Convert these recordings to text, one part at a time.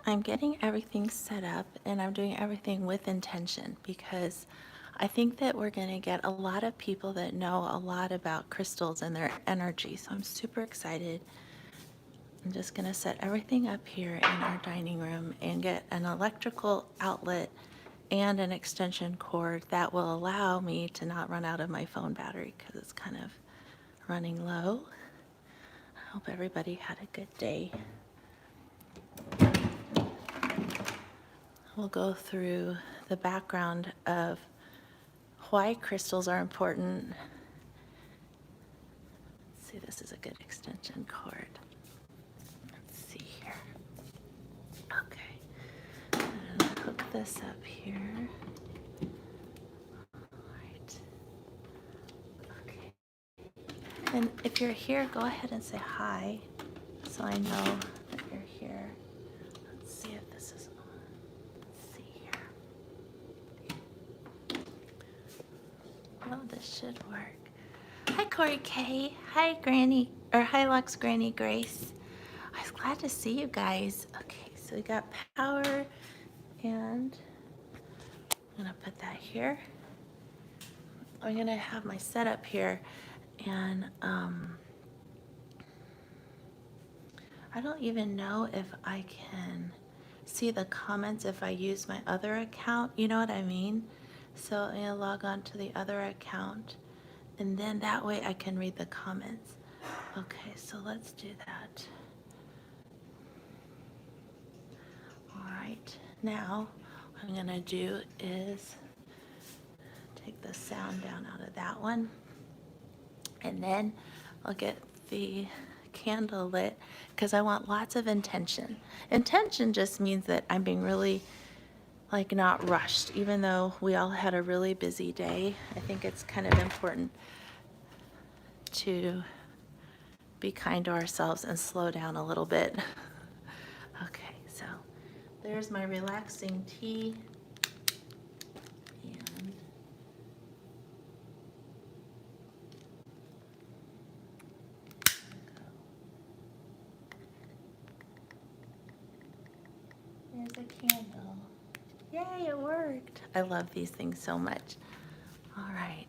I'm getting everything set up and I'm doing everything with intention because I think that we're going to get a lot of people that know a lot about crystals and their energy. So I'm super excited. I'm just going to set everything up here in our dining room and get an electrical outlet and an extension cord that will allow me to not run out of my phone battery because it's kind of running low. I hope everybody had a good day. We'll go through the background of why crystals are important. Let's see, this is a good extension cord. Let's see here. Okay. I'm gonna hook this up here. All right. Okay. And if you're here, go ahead and say hi so I know that you're here. Let's see if this is on. Let's see here. Oh, this should work. Hi, Corey K. Hi, Granny, or hi, Lux Granny Grace. I was glad to see you guys. Okay, so we got power, and I'm gonna put that here. I'm gonna have my setup here, and I don't even know if I can see the comments if I use my other account. You know what I mean? So I'm gonna log on to the other account, and then that way I can read the comments. Okay, so let's do that. All right, now what I'm gonna do is take the sound down out of that one, and then I'll get the candle lit because I want lots of intention. Intention just means that I'm being really like not rushed, even though we all had a really busy day. I think it's kind of important to be kind to ourselves and slow down a little bit. Okay, so there's my relaxing tea. And there's a candle. Yay, it worked. I love these things so much. All right.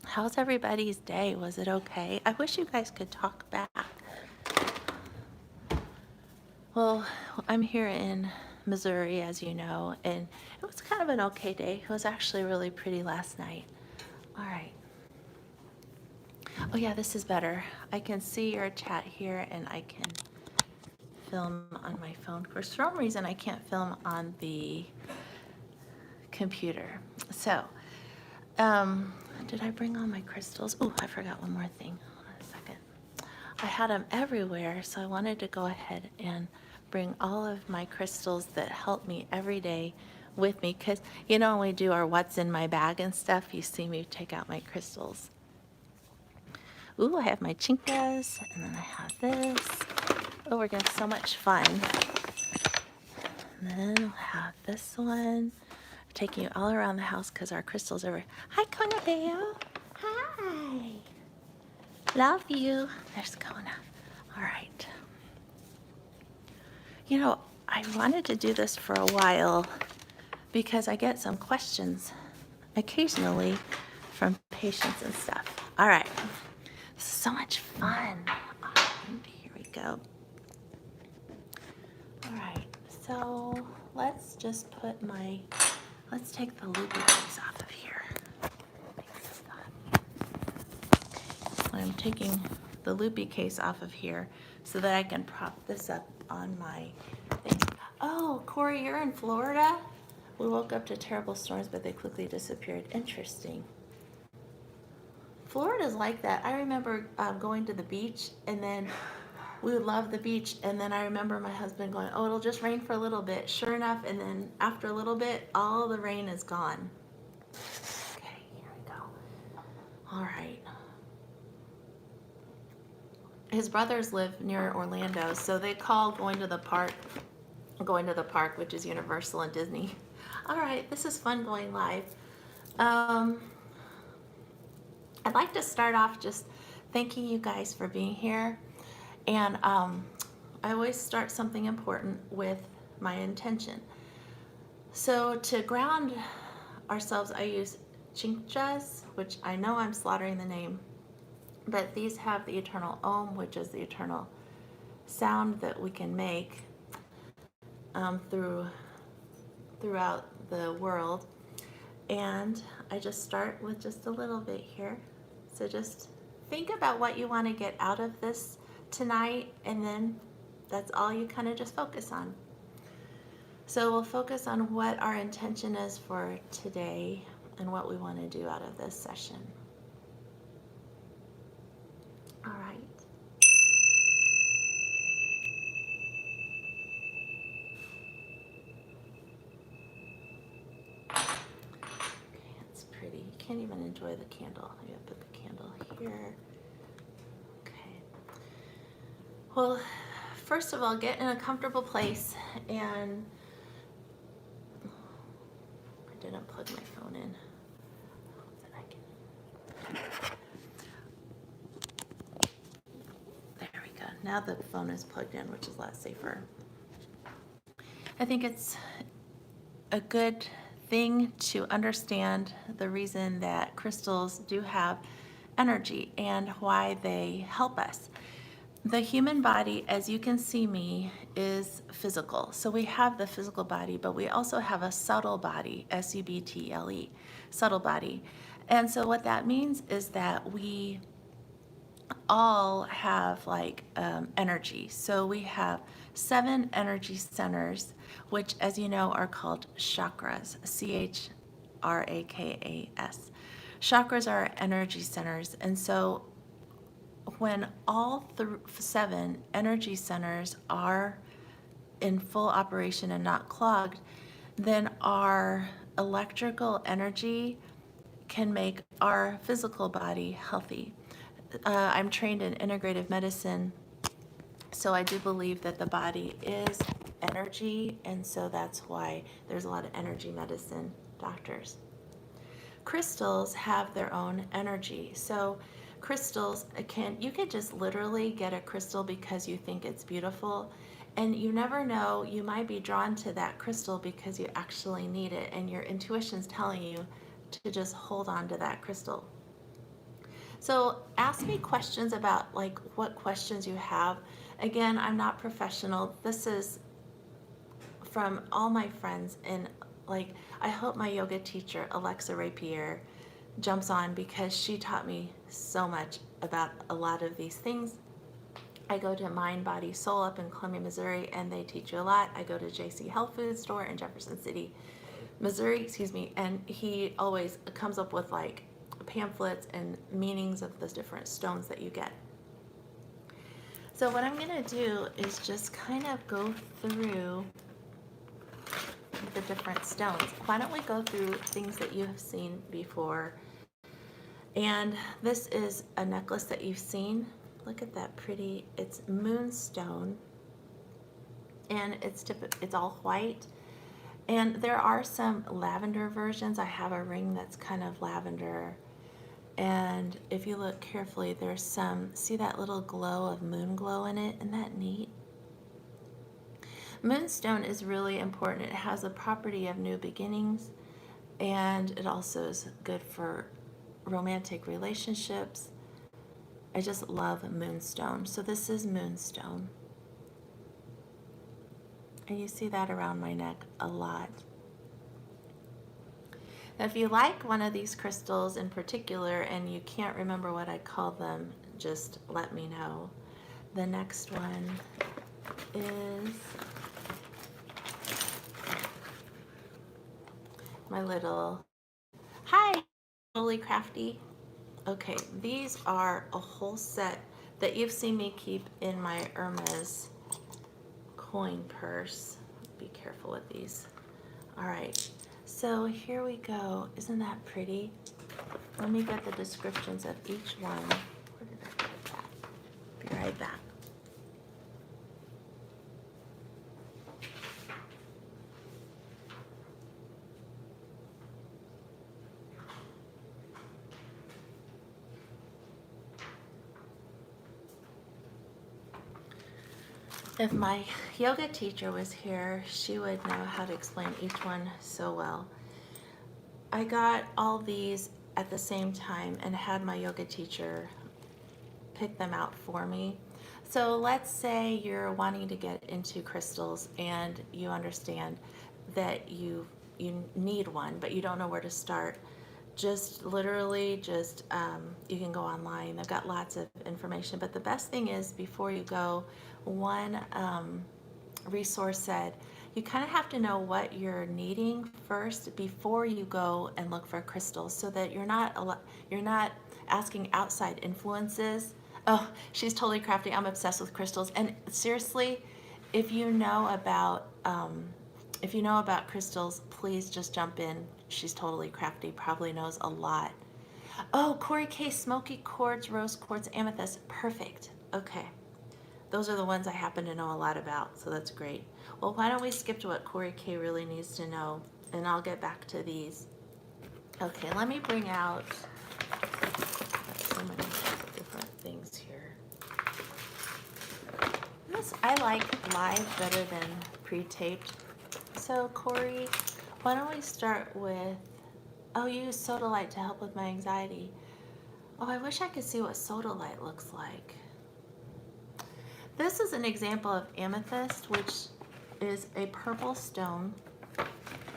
How's everybody's day? Was it okay? I wish you guys could talk back. Well, I'm here in Missouri, as you know, and it was kind of an okay day. It was actually really pretty last night. All right. Oh yeah, this is better. I can see your chat here and I can film on my phone. For some reason, I can't film on the computer. So, did I bring all my crystals? Oh, I forgot one more thing. Hold on a second. I had them everywhere, so I wanted to go ahead and bring all of my crystals that help me every day with me, because you know when we do our what's in my bag and stuff, you see me take out my crystals. Ooh, I have my Chakras, and then I have this. Oh, we're gonna have so much fun. And then I'll have this one. I'm taking you all around the house because our crystals are. Hi, Conadeo. Hi. Love you. There's Kona. All right. You know, I wanted to do this for a while because I get some questions occasionally from patients and stuff. All right. This is so much fun. And here we go. All right. So let's just put let's take the loopy case off of here. I'm taking the loopy case off of here so that I can prop this up on my thing. Oh, Corey, you're in Florida? We woke up to terrible storms, but they quickly disappeared. Interesting. Florida's like that. I remember going to the beach, and then we would love the beach, and then I remember my husband going, oh, it'll just rain for a little bit. Sure enough, and then after a little bit, all the rain is gone. Okay, here we go. All right. His brothers live near Orlando, so they call going to the park, which is Universal and Disney. All right, this is fun going live. I'd like to start off just thanking you guys for being here. And I always start something important with my intention. So to ground ourselves, I use Chakras, which I know I'm slaughtering the name, but these have the eternal Om, which is the eternal sound that we can make throughout the world. And I just start with just a little bit here. So just think about what you want to get out of this tonight, and then that's all you kind of just focus on. So we'll focus on what our intention is for today and what we want to do out of this session. All right. Okay, it's pretty. You can't even enjoy the candle. I'm going to put the candle here. Okay. Well, first of all, get in a comfortable place, and I didn't plug my phone in. There we go. Now the phone is plugged in, which is a lot safer. I think it's a good thing to understand the reason that crystals do have energy and why they help us. The human body, as you can see me, is physical. So we have the physical body, but we also have a subtle body, S-U-B-T-L-E, subtle body. And so what that means is that we all have like energy. So we have 7 energy centers, which, as you know, are called chakras, C-H-R-A-K-A-S. Chakras are energy centers. And so when all 7 energy centers are in full operation and not clogged, then our electrical energy can make our physical body healthy. I'm trained in integrative medicine, so I do believe that the body is energy, and so that's why there's a lot of energy medicine doctors. Crystals have their own energy. So crystals you could just literally get a crystal because you think it's beautiful, and you never know, you might be drawn to that crystal because you actually need it, and your intuition's telling you to just hold on to that crystal. So ask me questions about like what questions you have. Again, I'm not professional. This is from all my friends, and like I hope my yoga teacher, Alexa Rapier, jumps on because she taught me so much about a lot of these things. I go to Mind, Body, Soul up in Columbia, Missouri, and they teach you a lot. I go to JC Health Food Store in Jefferson City, Missouri, and he always comes up with like pamphlets and meanings of the different stones that you get. So what I'm going to do is just kind of go through the different stones. Why don't we go through things that you have seen before? And this is a necklace that you've seen. Look at that pretty, it's Moonstone, and it's all white. And there are some lavender versions. I have a ring that's kind of lavender. And if you look carefully, there's see that little glow of moon glow in it? Isn't that neat? Moonstone is really important. It has the property of new beginnings, and it also is good for romantic relationships. I just love Moonstone. So this is Moonstone. And you see that around my neck a lot. Now, if you like one of these crystals in particular and you can't remember what I call them, just let me know. The next one is my little, hi, Holy Crafty. Okay, these are a whole set that you've seen me keep in my Hermes coin purse. Be careful with these. All right, so here we go. Isn't that pretty? Let me get the descriptions of each one. Where did I put that? Be right back. If my yoga teacher was here, she would know how to explain each one so well. I got all these at the same time and had my yoga teacher pick them out for me. So let's say you're wanting to get into crystals and you understand that you need one, but you don't know where to start. Just literally just you can go online. They've got lots of information, but the best thing is before you go, one resource said you kind of have to know what you're needing first before you go and look for crystals, so that you're not asking outside influences. Oh, she's totally crafty. I'm obsessed with crystals. And seriously, if you know about crystals, please just jump in. She's totally crafty. Probably knows a lot. Oh, Corey K. Smoky Quartz, Rose Quartz, Amethyst. Perfect. Okay. Those are the ones I happen to know a lot about, so that's great. Well, why don't we skip to what Corey K really needs to know, and I'll get back to these. Okay, let me bring out so many different things here. I like live better than pre-taped. So Corey, why don't we start with, oh, you use Sodalite to help with my anxiety. Oh, I wish I could see what Sodalite looks like. This is an example of Amethyst, which is a purple stone.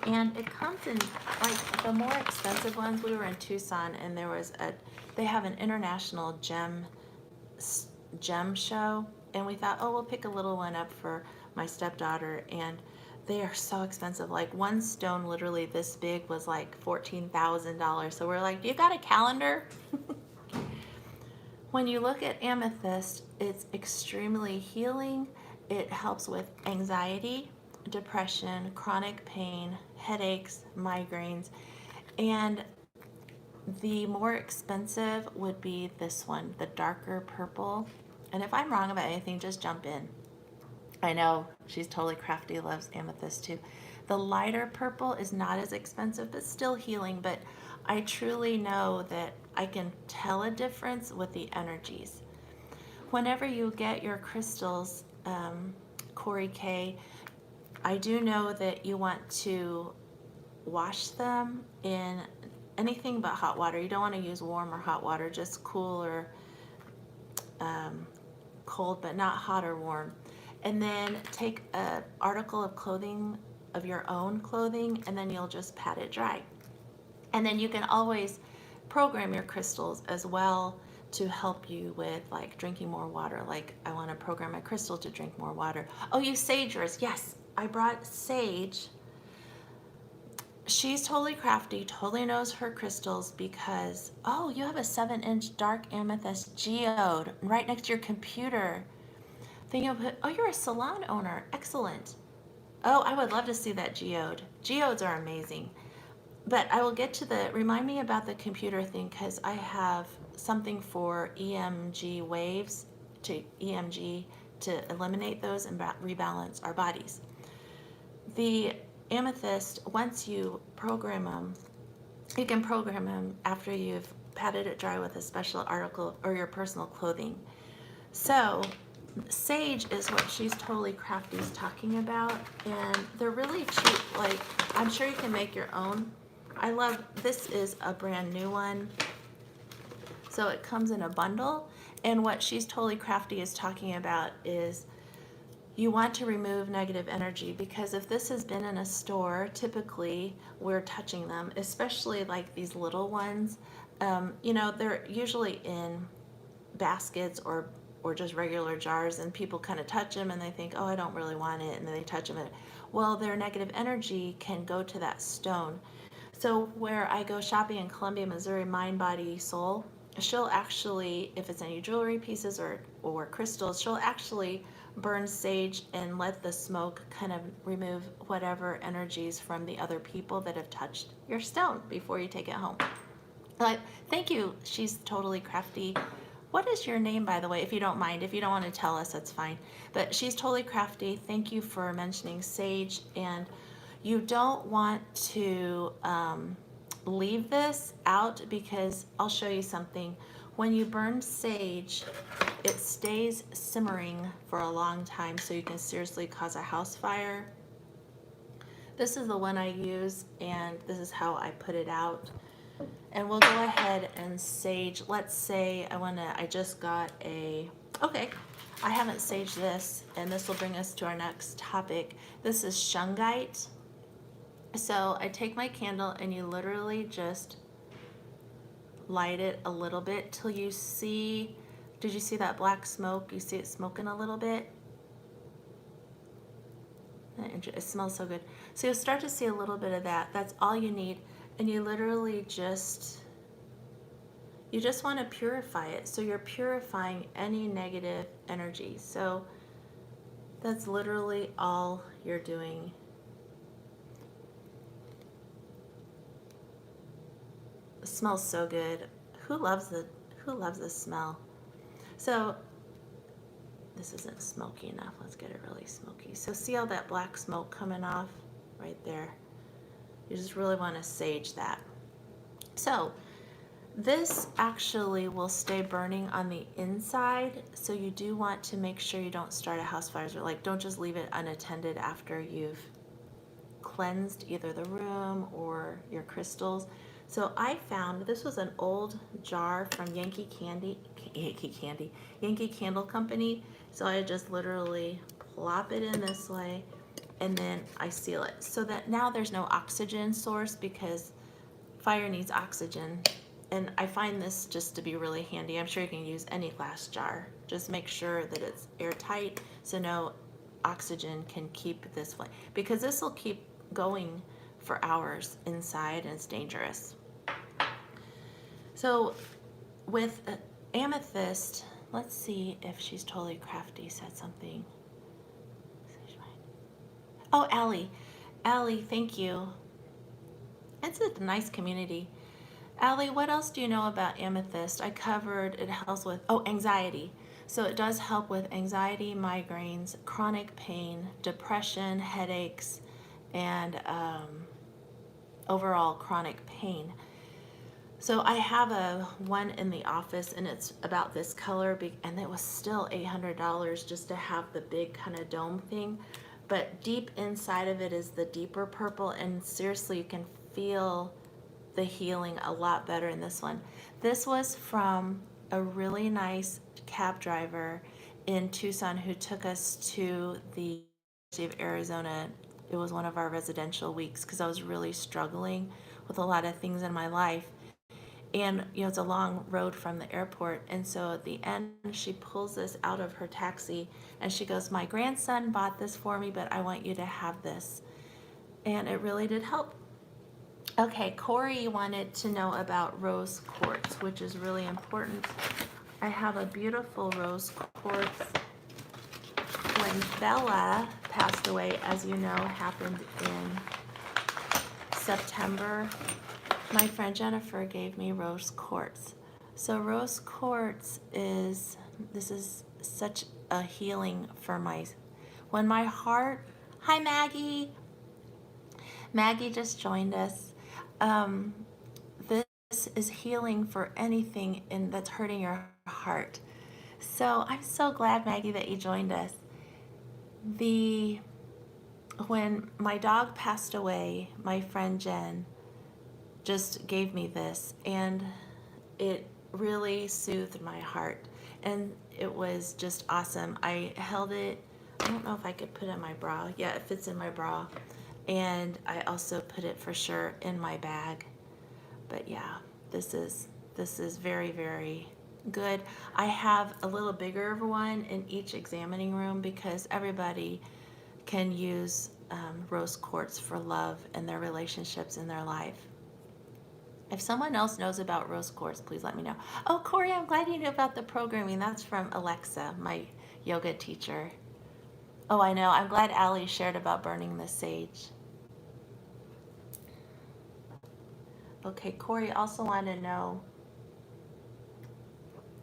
And it comes in, like, the more expensive ones. We were in Tucson and they have an international gem show. And we thought, oh, we'll pick a little one up for my stepdaughter. And they are so expensive. Like, one stone literally this big was like $14,000. So we're like, you got a calendar? When you look at amethyst, it's extremely healing. It helps with anxiety, depression, chronic pain, headaches, migraines, and the more expensive would be this one, the darker purple. And if I'm wrong about anything, just jump in. I know she's totally crafty, loves amethyst too. The lighter purple is not as expensive, but still healing. But I truly know that I can tell a difference with the energies. Whenever you get your crystals, Corey K, I do know that you want to wash them in anything but hot water. You don't want to use warm or hot water, just cool or cold, but not hot or warm. And then take an article of clothing, of your own clothing, and then you'll just pat it dry. And then you can always program your crystals as well to help you with, like, drinking more water. Like, I want to program my crystal to drink more water. Oh, you sagers. Yes, I brought sage. She's totally crafty, totally knows her crystals because, oh, you have a 7-inch dark amethyst geode right next to your computer. Then you'll put, oh, you're a salon owner. Excellent. Oh, I would love to see that geode. Geodes are amazing. But I will get to remind me about the computer thing, because I have something for EMG waves, to EMG, to eliminate those and rebalance our bodies. The amethyst, once you program them, you can program them after you've patted it dry with a special article or your personal clothing. So sage is what she's totally crafty is talking about, and they're really cheap. Like, I'm sure you can make your own. I love, this is a brand new one. So it comes in a bundle, and what she's totally crafty is talking about is you want to remove negative energy, because if this has been in a store, typically we're touching them, especially like these little ones. You know, they're usually in baskets or just regular jars, and people kind of touch them and they think, oh, I don't really want it, and then they touch them. Well, their negative energy can go to that stone. So where I go shopping in Columbia, Missouri, Mind, Body, Soul, she'll actually, if it's any jewelry pieces or crystals, she'll actually burn sage and let the smoke kind of remove whatever energies from the other people that have touched your stone before you take it home. Thank you. She's totally crafty. What is your name, by the way, if you don't mind? If you don't want to tell us, that's fine. But she's totally crafty. Thank you for mentioning sage. And you don't want to leave this out, because I'll show you something. When you burn sage, it stays simmering for a long time, so you can seriously cause a house fire. This is the one I use, and this is how I put it out. And we'll go ahead and sage. Let's say I just got okay, I haven't saged this, and this will bring us to our next topic. This is Shun Kite. So I take my candle and you literally just light it a little bit till you see, did you see that black smoke? You see it smoking a little bit? It smells so good. So you'll start to see a little bit of that. That's all you need. And you literally just want to purify it. So you're purifying any negative energy. So that's literally all you're doing. It smells so good. Who loves the smell? So this isn't smoky enough. Let's get it really smoky. So see all that black smoke coming off right there? You just really want to sage that. So this actually will stay burning on the inside, so you do want to make sure you don't start a house fire. Or like, don't just leave it unattended after you've cleansed either the room or your crystals. So I found this was an old jar from Yankee Candle Company. So I just literally plop it in this way, and then I seal it so that now there's no oxygen source, because fire needs oxygen. And I find this just to be really handy. I'm sure you can use any glass jar. Just make sure that it's airtight so no oxygen can keep this flame, because this will keep going for hours inside and it's dangerous. So with Amethyst, let's see if she's totally crafty said something. Oh, Allie, thank you. It's a nice community. Allie, what else do you know about Amethyst? I covered it helps with, anxiety. So it does help with anxiety, migraines, chronic pain, depression, headaches, and overall chronic pain. So I have one in the office, and it's about this color, and it was still $800 just to have the big kind of dome thing. But deep inside of it is the deeper purple, and seriously, you can feel the healing a lot better in this one. This was from a really nice cab driver in Tucson who took us to the University of Arizona. It was one of our residential weeks because I was really struggling with a lot of things in my life. And it's a long road from the airport, and so at the end she pulls this out of her taxi and she goes, "My grandson bought this for me, but I want you to have this." And it really did help. Okay, Corey wanted to know about rose quartz, which is really important. I have a beautiful rose quartz. When Bella passed away, as you know, happened in September, my friend Jennifer gave me rose quartz. So rose quartz is such a healing for when my heart, hi Maggie. Maggie just joined us. This is healing for anything that's hurting your heart. So I'm so glad, Maggie, that you joined us. When my dog passed away, my friend Jen just gave me this, and it really soothed my heart, and it was just awesome. I held it, I don't know if I could put it in my bra. Yeah, it fits in my bra. And I also put it for sure in my bag. But yeah, this is very, very good. I have a little bigger of one in each examining room because everybody can use rose quartz for love and their relationships in their life. If someone else knows about rose quartz, please let me know. Oh, Corey, I'm glad you knew about the programming. That's from Alexa, my yoga teacher. Oh, I know. I'm glad Allie shared about burning the sage. Okay, Corey also wanted to know.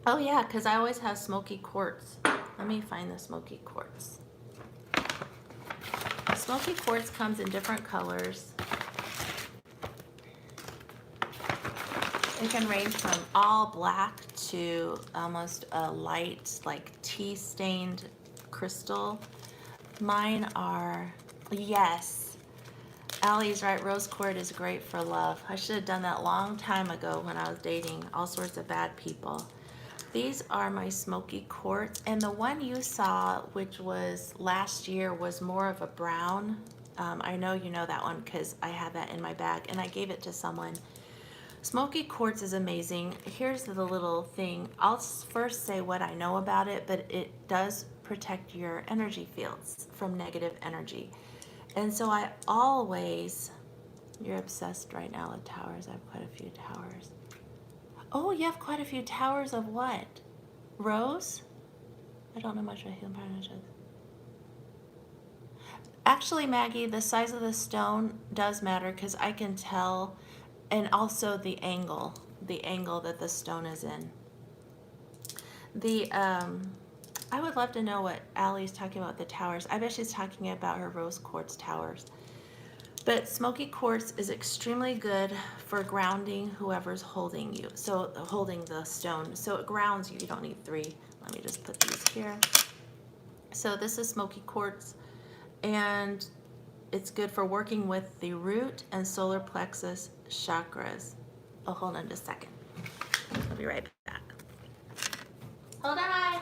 Oh, yeah, because I always have smoky quartz. Let me find the smoky quartz. Smoky quartz comes in different colors. It can range from all black to almost a light, like tea-stained crystal. Mine are, yes, Allie's right, rose quartz is great for love. I should have done that long time ago when I was dating all sorts of bad people. These are my Smoky Quartz, and the one you saw, which was last year, was more of a brown. I know you know that one because I had that in my bag, and I gave it to someone. Smoky Quartz is amazing. Here's the little thing. I'll first say what I know about it, but it does protect your energy fields from negative energy. And so I always, you're obsessed right now with towers. I have quite a few towers. Oh, you have quite a few towers of what? Rose? I don't know much about Himalayan. Actually, Maggie, the size of the stone does matter because I can tell, and also the angle that the stone is in. I would love to know what Allie's talking about with the towers. I bet she's talking about her rose quartz towers. But Smoky Quartz is extremely good for grounding whoever's holding you, so holding the stone. So it grounds you. You don't need 3. Let me just put these here. So this is Smoky Quartz, and it's good for working with the root and solar plexus chakras. Oh, hold on just a second. I'll be right back. Hold on.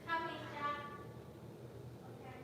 Coming, Jack. Okay.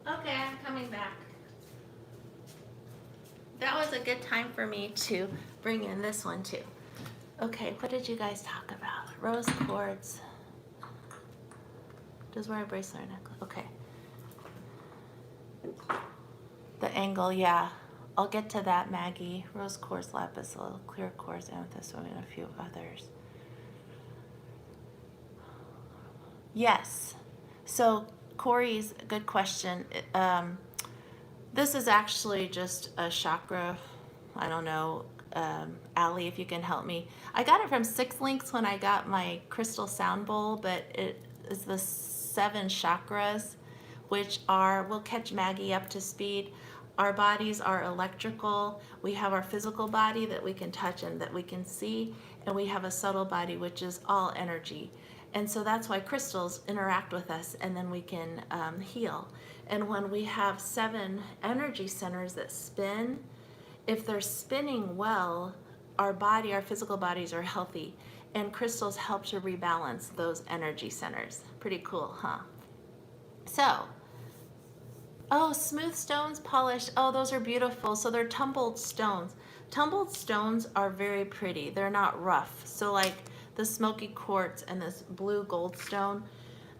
Okay, I'm coming back. That was a good time for me to bring in this one too. Okay, what did you guys talk about? Rose quartz. Does wear a bracelet or necklace? Okay. The angle, yeah. I'll get to that, Maggie. Rose quartz, lapis, clear quartz, amethyst, and a few others. Yes. So Corey's good question. This is actually just a chakra. I don't know, Allie, if you can help me. I got it from Six Links when I got my crystal sound bowl, but it is the 7 chakras, which are, we'll catch Maggie up to speed. Our bodies are electrical. We have our physical body that we can touch and that we can see, and we have a subtle body, which is all energy. And so that's why crystals interact with us, and then we can heal. And when we have 7 energy centers that spin, if they're spinning well, our body, our physical bodies are healthy, and crystals help to rebalance those energy centers. Pretty cool, huh? So Oh, smooth stones polished. Oh, those are beautiful. So they're tumbled stones. Tumbled stones are very pretty. They're not rough. So like the smoky quartz and this blue gold stone,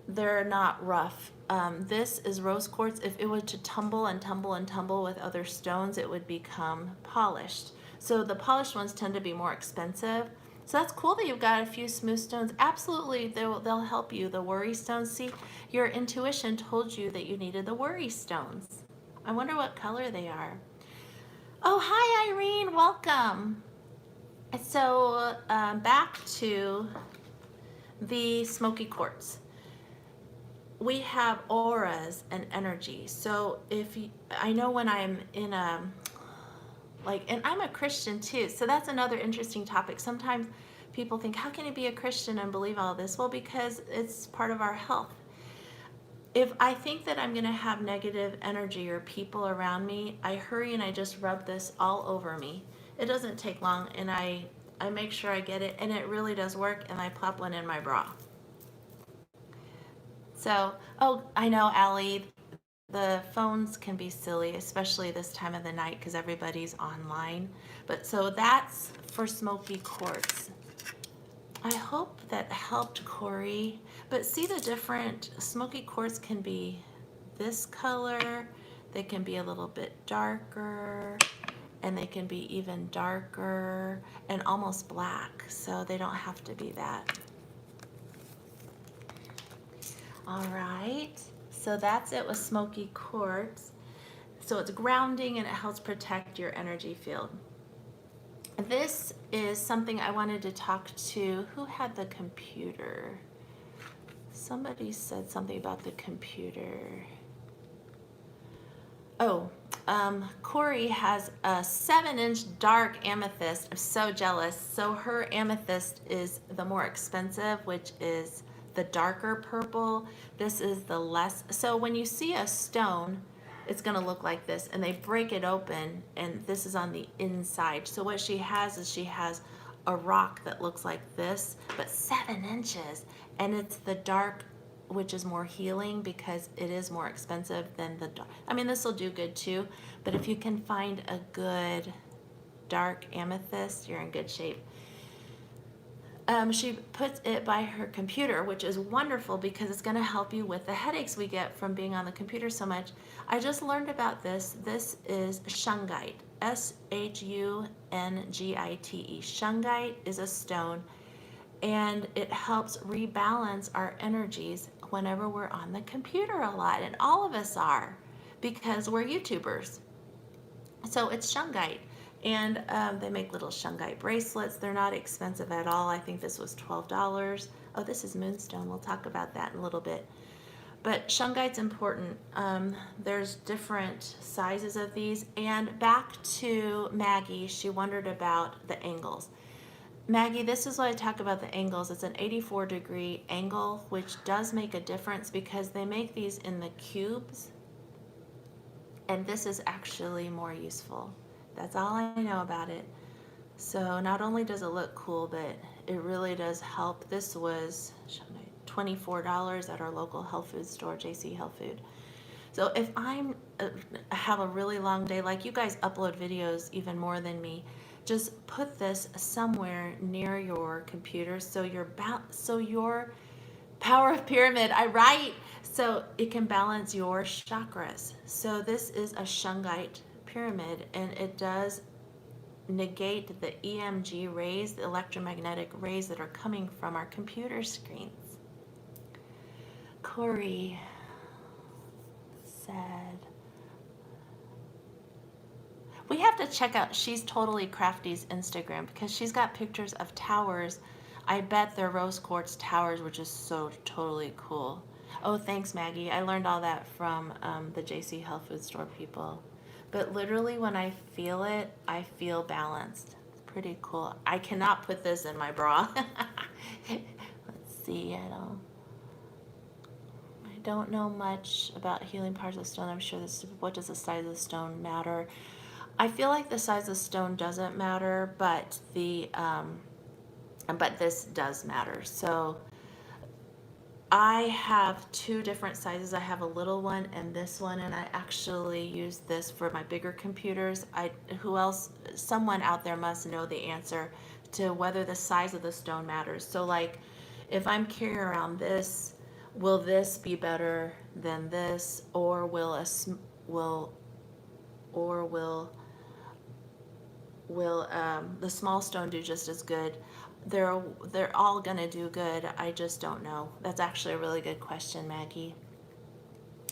they're not rough. This is rose quartz. If it were to tumble and tumble and tumble with other stones, it would become polished. So the polished ones tend to be more expensive. So that's cool that you've got a few smooth stones. Absolutely, they'll help you. The worry stones, see, your intuition told you that you needed the worry stones. I wonder what color they are. Oh, hi, Irene. Welcome. So back to the smoky quartz. We have auras and energy. So I know when I'm in a, and I'm a Christian too, so that's another interesting topic. Sometimes people think, how can you be a Christian and believe all this? Well, because it's part of our health. If I think that I'm going to have negative energy or people around me, I hurry and I just rub this all over me. It doesn't take long, and I make sure I get it, and it really does work, and I plop one in my bra. So, oh, I know, Allie, the phones can be silly, especially this time of the night because everybody's online. But so that's for smoky quartz. I hope that helped, Corey. But see the different, smoky quartz can be this color, they can be a little bit darker, and they can be even darker and almost black. So they don't have to be that. All right, so that's it with smoky quartz. So it's grounding and it helps protect your energy field. This is something I wanted to talk to. Who had the computer? Somebody said something about the computer. Oh, Corey has a 7-inch dark amethyst. I'm so jealous. So her amethyst is the more expensive, which is the darker purple. This is the less. So when you see a stone, it's going to look like this, and they break it open, and this is on the inside. So what she has is she has a rock that looks like this, but 7 inches, and it's the dark, which is more healing because it is more expensive than the dark. I mean, this will do good too, but if you can find a good dark amethyst, you're in good shape. She puts it by her computer, which is wonderful because it's going to help you with the headaches we get from being on the computer so much. I just learned about this. This is shungite, Shungite. Shungite is a stone, and it helps rebalance our energies whenever we're on the computer a lot, and all of us are because we're YouTubers. So it's shungite. And they make little shungite bracelets. They're not expensive at all. I think this was $12. Oh, this is Moonstone. We'll talk about that in a little bit. But shungite's important. There's different sizes of these. And back to Maggie, she wondered about the angles. Maggie, this is what I talk about the angles. It's an 84-degree angle, which does make a difference because they make these in the cubes. And this is actually more useful. That's all I know about it. So not only does it look cool, but it really does help. This was $24 at our local health food store, JC Health Food. So if I have a really long day, like you guys upload videos even more than me, just put this somewhere near your computer so your power of pyramid, I write, so it can balance your chakras. So this is a shungite pyramid, and it does negate the EMG rays, the electromagnetic rays that are coming from our computer screens. Corey said, we have to check out She's Totally Crafty's Instagram because she's got pictures of towers. I bet they're rose quartz towers, which is so totally cool. Oh, thanks, Maggie. I learned all that from the JC Health Food Store people. But literally when I feel it, I feel balanced. It's pretty cool. I cannot put this in my bra. Let's see, I don't know much about healing parts of the stone. I'm sure this, what does the size of the stone matter? I feel like the size of the stone doesn't matter, but this does matter. So I have two different sizes. I have a little one and this one, and I actually use this for my bigger computers. Who else? Someone out there must know the answer to whether the size of the stone matters. So, like, if I'm carrying around this, will this be better than this, or will or will the small stone do just as good? They're all gonna do good. I just don't know. That's actually a really good question, Maggie.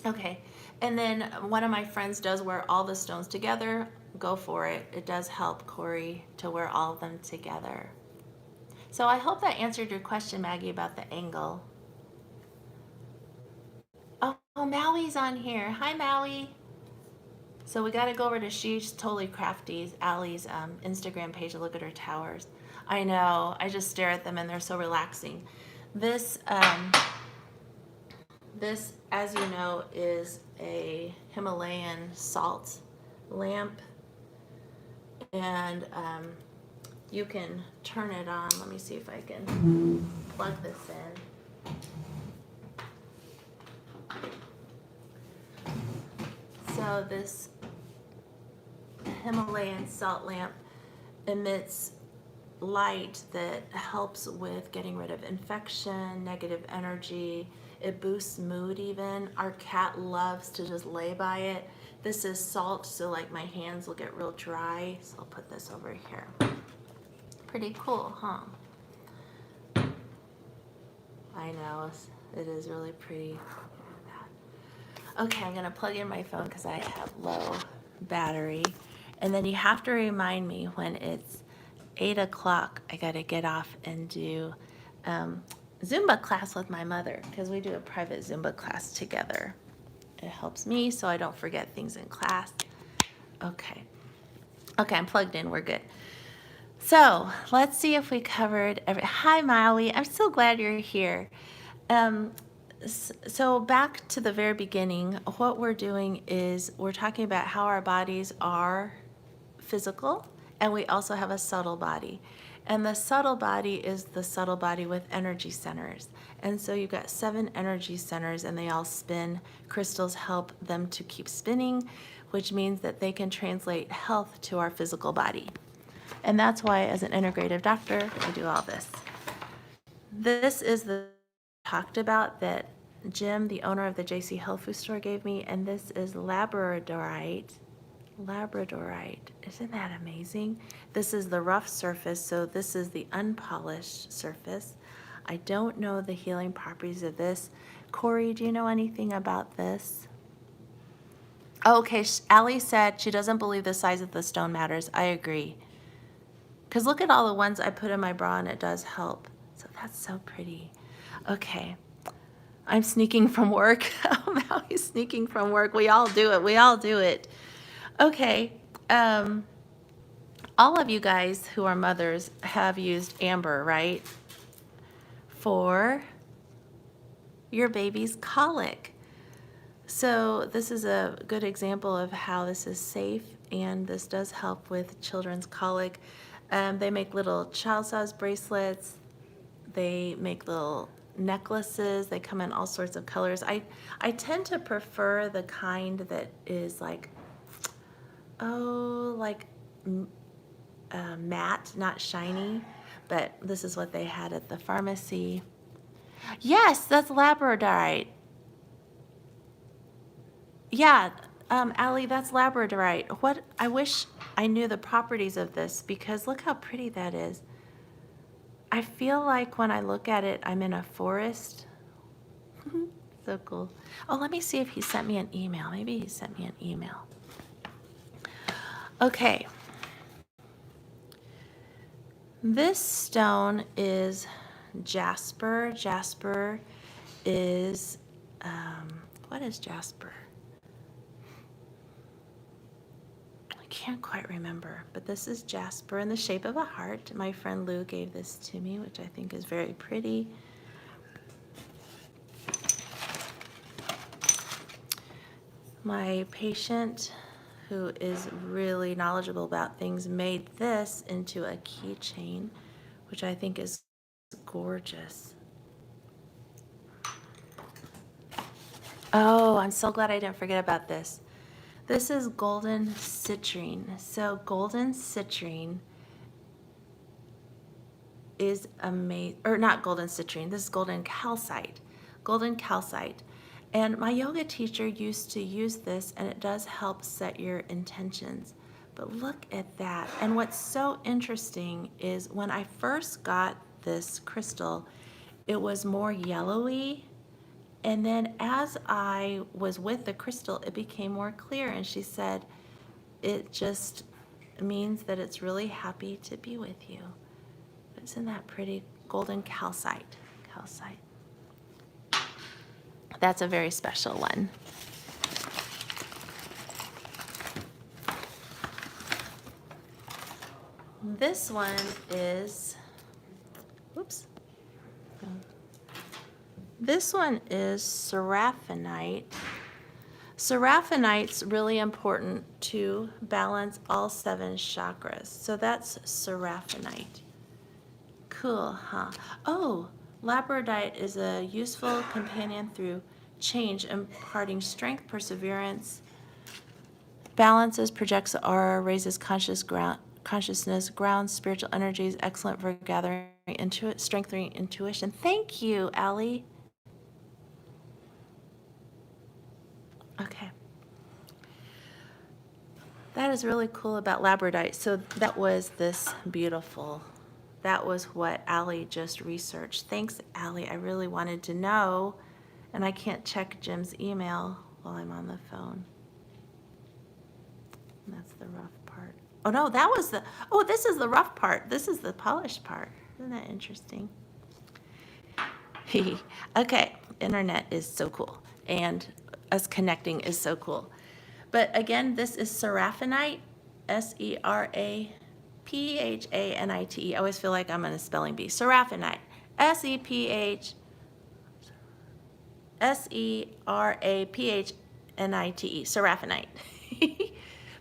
Okay, and then one of my friends does wear all the stones together. Go for it. It does help, Corey, to wear all of them together. So I hope that answered your question, Maggie, about the angle. Oh, Maui's on here. Hi, Maui. So we got to go over to She's Totally Crafty's, Allie's Instagram page to look at her towers. I know. I just stare at them and they're so relaxing. This, this, as you know, is a Himalayan salt lamp, and you can turn it on. Let me see if I can plug this in. So this Himalayan salt lamp emits light that helps with getting rid of infection, negative energy. It boosts mood even. Our cat loves to just lay by it. This is salt, so like my hands will get real dry. So I'll put this over here. Pretty cool, huh? I know, it is really pretty. Okay, I'm gonna plug in my phone because I have low battery. And then you have to remind me when it's 8 o'clock, I gotta get off and do Zumba class with my mother, because we do a private Zumba class together. It helps me so I don't forget things in class. Okay, I'm plugged in, we're good. So let's see if we covered hi Maui, I'm so glad you're here. So back to the very beginning, what we're doing is we're talking about how our bodies are physical, and we also have a subtle body. And the subtle body is the subtle body with energy centers. And so you've got 7 energy centers and they all spin. Crystals help them to keep spinning, which means that they can translate health to our physical body. And that's why, as an integrative doctor, I do all this. This is the talked about that Jim, the owner of the JC Health Food Store, gave me, and this is Labradorite. Labradorite. Isn't that amazing? This is the rough surface, so this is the unpolished surface. I don't know the healing properties of this. Corey, do you know anything about this? Oh, okay, Allie said she doesn't believe the size of the stone matters. I agree. Because look at all the ones I put in my bra and it does help. So that's so pretty. Okay. I'm sneaking from work. Oh, Maui's sneaking from work. We all do it. We all do it. Okay. All of you guys who are mothers have used amber, right? For your baby's colic. So this is a good example of how this is safe, and this does help with children's colic. They make little child size bracelets. They make little necklaces. They come in all sorts of colors. I tend to prefer the kind that is like, matte, not shiny, but this is what they had at the pharmacy. Yes, that's Labradorite. Yeah, Allie, that's Labradorite. What, I wish I knew the properties of this, because look how pretty that is. I feel like when I look at it, I'm in a forest. So cool. Oh, let me see if he sent me an email. Maybe he sent me an email. Okay. This stone is Jasper. Jasper is, what is Jasper? I can't quite remember, but this is Jasper in the shape of a heart. My friend Lou gave this to me, which I think is very pretty. My patient, who is really knowledgeable about things, made this into a keychain, which I think is gorgeous. Oh, I'm so glad I didn't forget about this. This is golden citrine. So golden citrine is amazing, or not golden citrine, this is golden calcite. Golden calcite. And my yoga teacher used to use this, and it does help set your intentions. But look at that. And what's so interesting is when I first got this crystal, it was more yellowy. And then as I was with the crystal, it became more clear. And she said, it just means that it's really happy to be with you. Isn't that pretty? Golden calcite. Calcite. That's a very special one. This one is, whoops. This one is seraphinite. Seraphinite's really important to balance all 7 chakras. So that's seraphinite. Cool, huh? Oh, Labradorite is a useful companion through change, imparting strength, perseverance, balances, projects the aura, raises consciousness, grounds spiritual energies, excellent for gathering strengthening intuition. Thank you, Allie. Okay. That is really cool about Labradorite. So that was this beautiful. That was what Allie just researched. Thanks, Allie. I really wanted to know, and I can't check Jim's email while I'm on the phone. And that's the rough part. Oh no, that was the, oh, this is the rough part. This is the polished part. Isn't that interesting? Okay, internet is so cool, and us connecting is so cool. But again, this is seraphinite, Seraphanite. I always feel like I'm in a spelling bee. Seraphinite, Seraphanite, seraphinite.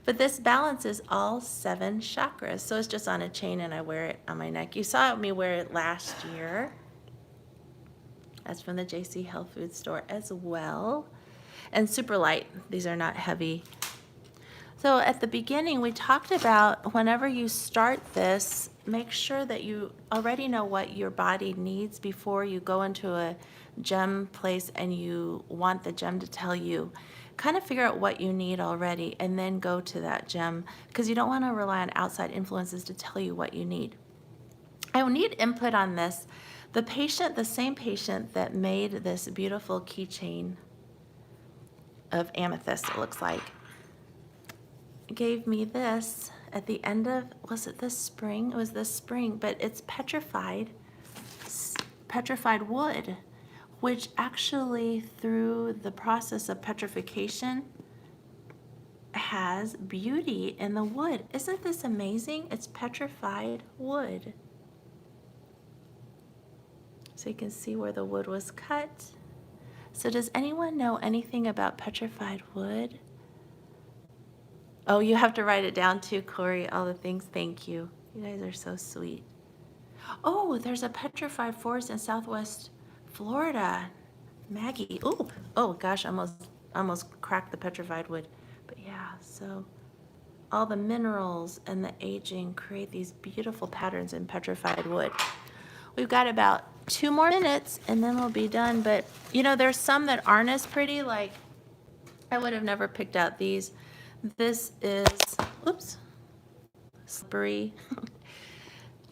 But this balances all 7 chakras. So it's just on a chain, and I wear it on my neck. You saw me wear it last year. That's from the JC Health Food Store as well. And super light. These are not heavy. So at the beginning, we talked about whenever you start this, make sure that you already know what your body needs before you go into a gem place and you want the gem to tell you. Kind of figure out what you need already and then go to that gem, because you don't want to rely on outside influences to tell you what you need. I will need input on this. The same patient that made this beautiful keychain of amethyst, it looks like, gave me this at the end of, was it this spring? It was this spring, but it's petrified wood, which actually through the process of petrification has beauty in the wood. Isn't this amazing? It's petrified wood. So you can see where the wood was cut. So does anyone know anything about petrified wood? Oh, you have to write it down too, Corey, all the things. Thank you. You guys are so sweet. Oh, there's a petrified forest in Southwest Florida. Maggie. Ooh. Oh gosh, almost cracked the petrified wood. But yeah, so all the minerals and the aging create these beautiful patterns in petrified wood. We've got about 2 more minutes and then we'll be done. But you know, there's some that aren't as pretty. Like I would have never picked out these. This is, oops, slippery.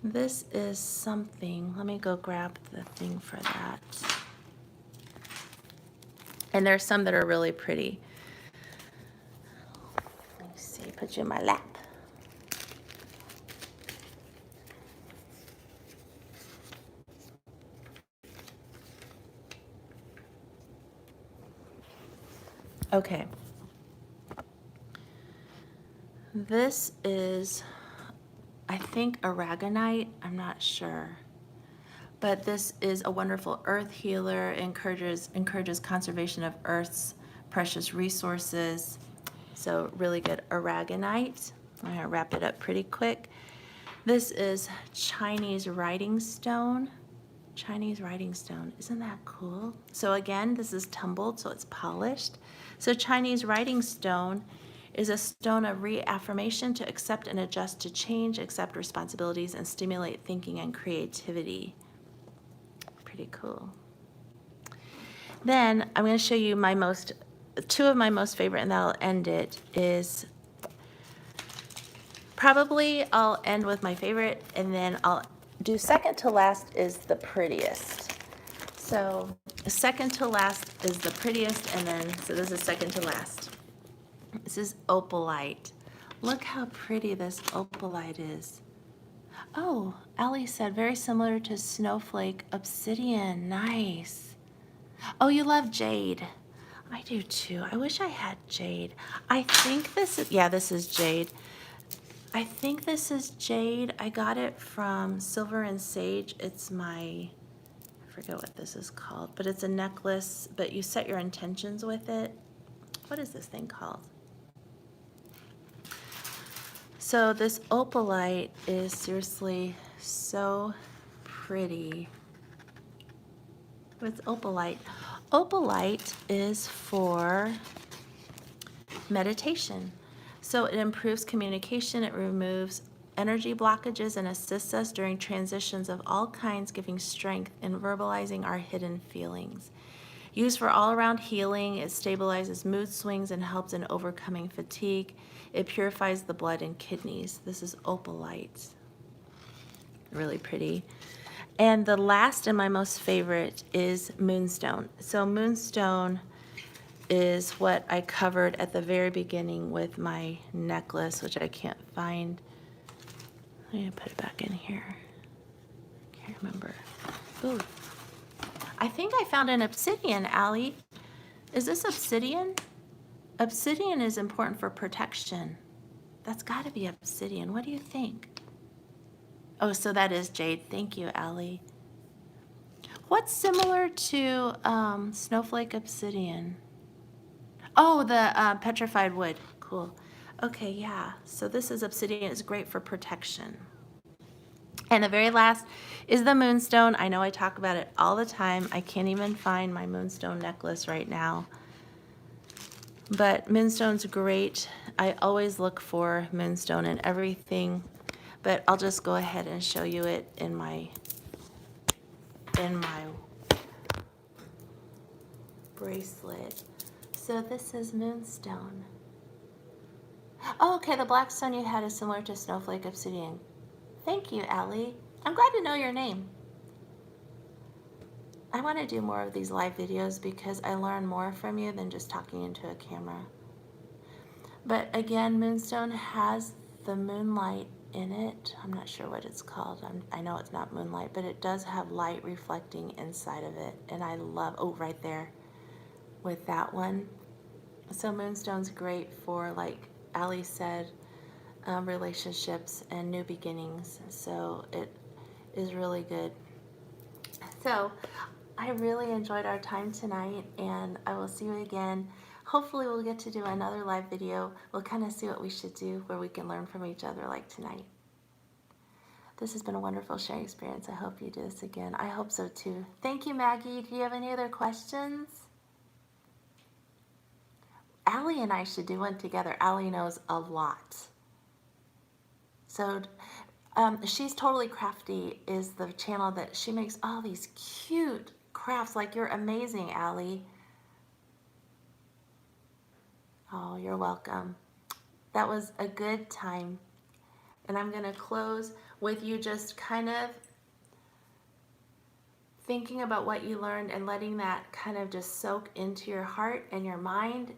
This is something. Let me go grab the thing for that. And there's some that are really pretty. Let me see, put you in my lap. Okay. This is, I think, aragonite. I'm not sure. But this is a wonderful earth healer, encourages conservation of Earth's precious resources. So really good aragonite. I'm going to wrap it up pretty quick. This is Chinese writing stone. Chinese writing stone. Isn't that cool? So again, this is tumbled, so it's polished. So Chinese writing stone is a stone of reaffirmation to accept and adjust to change, accept responsibilities, and stimulate thinking and creativity. Pretty cool. Then I'm going to show you two of my most favorite, and that'll end it, is probably I'll end with my favorite, and then I'll do second to last is the prettiest. So second to last is the prettiest, and then, so this is second to last. This is Opal Light. Look how pretty this Opal Light is. Oh, Allie said very similar to Snowflake Obsidian. Nice. Oh, you love jade. I do too. I wish I had jade. I think this is, yeah, this is jade. I think this is jade. I got it from Silver and Sage. It's my, I forget what this is called, but it's a necklace, but you set your intentions with it. What is this thing called? So this Opal Light is seriously so pretty. What's Opal Light? Opal Light is for meditation. So it improves communication, it removes energy blockages, and assists us during transitions of all kinds, giving strength in verbalizing our hidden feelings. Used for all-around healing, it stabilizes mood swings and helps in overcoming fatigue. It purifies the blood and kidneys. This is Opal Light. Really pretty. And the last and my most favorite is Moonstone. So Moonstone is what I covered at the very beginning with my necklace, which I can't find. I'm gonna put it back in here. Can't remember. Ooh. I think I found an obsidian, Allie. Is this obsidian? Obsidian is important for protection. That's gotta be obsidian. What do you think? Oh, so that is jade. Thank you, Allie. What's similar to Snowflake Obsidian? Oh, the Petrified Wood. Cool. Okay, yeah. So this is obsidian. It's great for protection. And the very last is the Moonstone. I know I talk about it all the time. I can't even find my Moonstone necklace right now. But Moonstone's great. I always look for Moonstone in everything. But I'll just go ahead and show you it in my bracelet. So this is Moonstone. Oh, okay, the black stone you had is similar to Snowflake Obsidian. Thank you, Allie. I'm glad to know your name. I want to do more of these live videos because I learn more from you than just talking into a camera. But again, Moonstone has the moonlight in it. I'm not sure what it's called. I know it's not moonlight, but it does have light reflecting inside of it. And I love, oh, right there with that one. So Moonstone's great for, like Allie said, relationships and new beginnings. So it is really good. So I really enjoyed our time tonight, and I will see you again. Hopefully we'll get to do another live video. We'll kind of see what we should do where we can learn from each other like tonight. This has been a wonderful sharing experience. I hope you do this again. I hope so too. Thank you, Maggie. Do you have any other questions? Allie and I should do one together. Allie knows a lot. So She's Totally Crafty is the channel that she makes all these cute crafts. Like, you're amazing, Allie. Oh, you're welcome. That was a good time. And I'm going to close with you just kind of thinking about what you learned and letting that kind of just soak into your heart and your mind.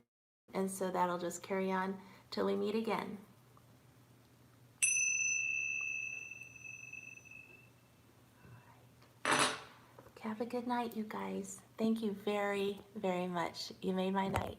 And so that'll just carry on till we meet again. Have a good night, you guys. Thank you very, very much. You made my night.